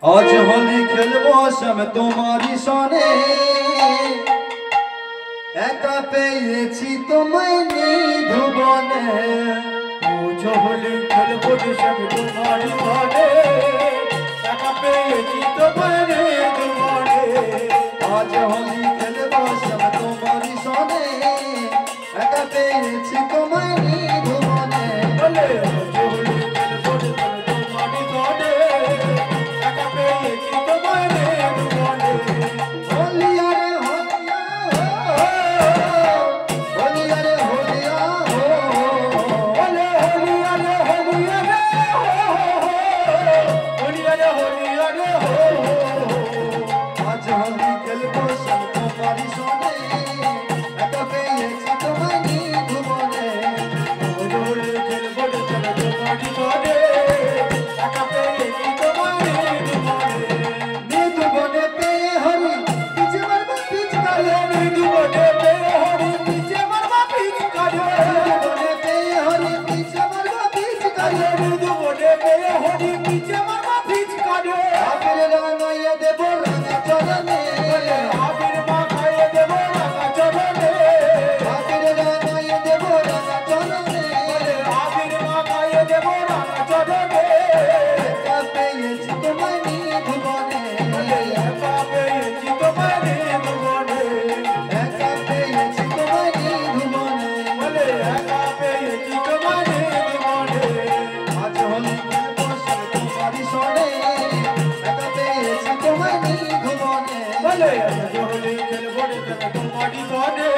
आज होली खेलबो सब तुम्हारी सने एका पेয়েছি তোমায় নিধুবনে आज होली खेलबो सब तुम्हारी सने एका पेয়েছি তোমায় নিধুবনে आज होली खेलबो सब तुम्हारी सने एका पेয়েছি তোমায় নিধুবনে बोले आज होली खेलबो सब तुम्हारी सने एका पेয়েছি তোমায় নিধুবনে होलिया रे होलिया होलिया रे होलिया बोले होलिया रे होलिया रे होलिया रे होलिया रे आज होली खेलबो सब तुम्हारी सने एका पेয়েছি তোমায় নিধুবনে आज होली खेलबो सब तुम्हारी सने एका पेয়েছি তোমায় নিধুবনে নিধুবনে পেয়ে হরি পিছে মারবা পিচকারে নিধুবনে পেয়ে হরি পিছে মারবা পিচকারে নিধুবনে পেয়ে হরি পিছে মারবা পিচকারে নিধুবনে পেয়ে হরি পিছে মারবা পিচকারে আবির রাঙাইয়া দেব রাঙা চরণে আবির মাখায়ে দেব রাঙা চরণে আবির রাঙাইয়া দেব রাঙা চরণে আবির মাখায়ে দেব রাঙা চরণে একা পেয়েছি তোমায় নিধুবনে একা পেয়েছি তোমায় নিধুবনে একা পেয়েছি তোমায় নিধুবনে বলে একা পেয়েছি তোমায় নিধুবনে আজ হোলি খেলবো সব তোমারই সনে একা পেয়েছি তোমায় নিধুবনে বলে আজ হোলি খেলবো রে তোমারি সনে